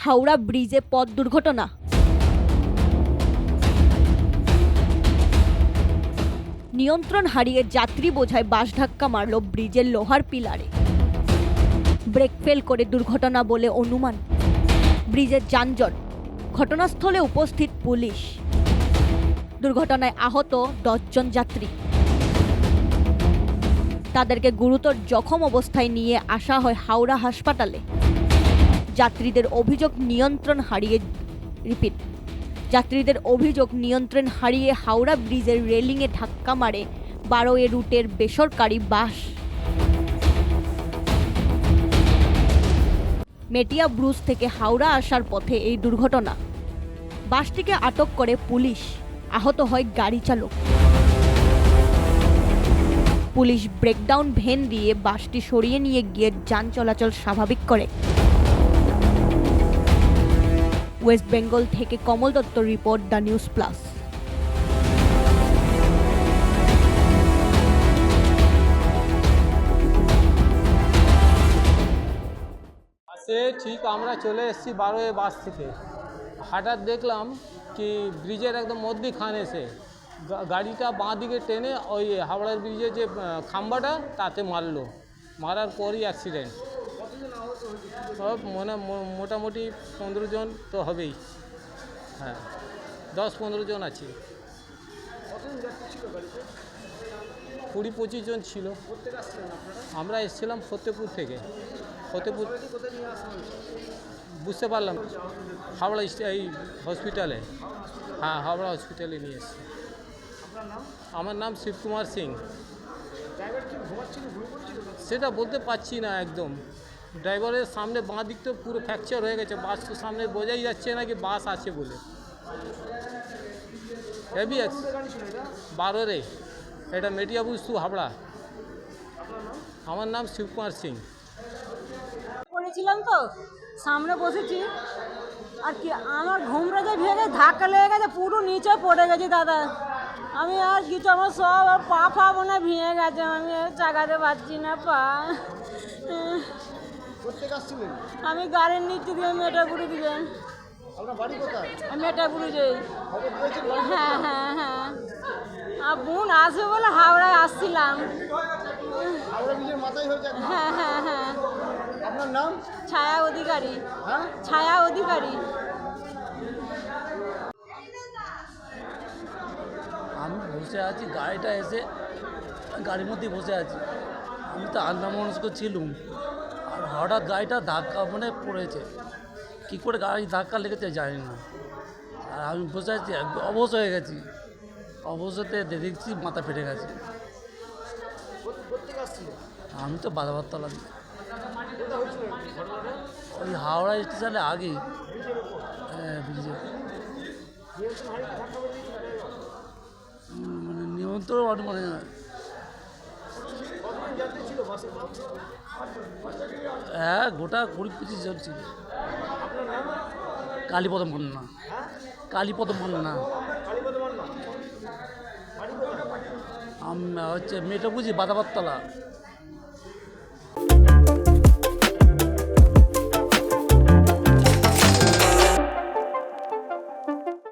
হাওড়া ব্রিজে পথ দুর্ঘটনা। নিয়ন্ত্রণ হারিয়ে যাত্রী বোঝাই বাস ধাক্কা মারল ব্রিজের লোহার পিলারে। ব্রেক ফেল করে দুর্ঘটনা বলে অনুমান। ব্রিজের যানজট, ঘটনাস্থলে উপস্থিত পুলিশ। দুর্ঘটনায় আহত 10 জন যাত্রী। তাদেরকে গুরুতর জখম অবস্থায় নিয়ে আসা হয় হাওড়া হাসপাতালে। যাত্রীদের অভিযোগ নিয়ন্ত্রণ হারিয়ে হাওড়া ব্রিজের রেলিংয়ে ধাক্কা মারে 12 রুটের বেসরকারি বাস। মেটিয়া ব্রুজ থেকে হাওড়া আসার পথে এই দুর্ঘটনা। বাসটিকে আটক করে পুলিশ। আহত হয় গাড়ি চালক। পুলিশ ব্রেকডাউন ভ্যান দিয়ে বাসটি সরিয়ে নিয়ে গিয়ে যান চলাচল স্বাভাবিক করে। ওয়েস্ট বেঙ্গল থেকে কমল দত্তর রিপোর্ট, দ্য নিউজ প্লাস। সে ঠিক আমরা চলে এসেছি 12 বাস থেকে। হঠাৎ দেখলাম কি ব্রিজের একদম মধ্যিখানে এসে গাড়িটা বাঁ দিকে টেনে ওই হাওড়ার ব্রিজের যে খাম্বাটা তাতে মারলো। মারার পরই অ্যাক্সিডেন্ট। সব মোটামুটি 15 জন তো হবেই। হ্যাঁ, 10-15 জন আছে। 20-25 জন ছিল। আমরা এসেছিলাম ফতেপুর থেকে। ফতেপুর বুঝতে পারলাম হাওড়া এই হসপিটালে। হ্যাঁ, হাওড়া হসপিটালে নিয়ে এসেছি। আমার নাম শিবকুমার সিং। সেটা বলতে পারছি না একদম। ড্রাইভারের সামনে বাঁ দিক তো পুরো ফ্র্যাকচার হয়ে গেছে। বাস তো সামনে বোঝাই যাচ্ছে না কি বাস আছে বলে। হেভি 12 এটা মেটিয়া ব্রুজ টু হাওড়া। আমার নাম শিবকুমার সিং। করেছিলাম তো সামনে বসেছি আর কি আমার ঘুমটা যে ভেঙে ধাক্কা লেগে গেছে, পুরো নিচে পড়ে গেছি দাদা। আমি আর কিছু আমার সব পা ফা মনে ভেঙে গেছে। আমি আর চাগাতে পারছি না পা। আমি গাড়ির নিচে দিয়ে মেটাপুরি দিকে। মেটাপুরি যাই। হ্যাঁ হ্যাঁ হ্যাঁ, আর বোন আসবে বলে হাওড়ায় আসছিলাম। হ্যাঁ হ্যাঁ হ্যাঁ। আপনার নাম? ছায়া অধিকারী। হ্যাঁ, ছায়া অধিকারী। আমি বসে আছি, গাড়িটা এসে গাড়ির মধ্যেই বসে আছি। আমি তো আন্দামনস্ক ছিলুম, আর হঠাৎ গাড়িটা ধাক্কা পড়েছে। কী করে গাড়ি ধাক্কা লেগেছে জানি না। আর আমি বসে আছি, অবশ হয়ে গেছি। অবশতে দেখছি মাথা ফেটে গেছে। আমি তো বাদাবারতলা দিই। ওই হাওড়া স্টেশনে আগেই। ব্রিজে নিয়ন্ত্রণ মানে হ্যাঁ, গোটা 20-25 জন ছিল। কালীপদ মান্না। কালীপদ মান্না। আমি হচ্ছে মেয়েটা বুঝি বাদাবারতলা।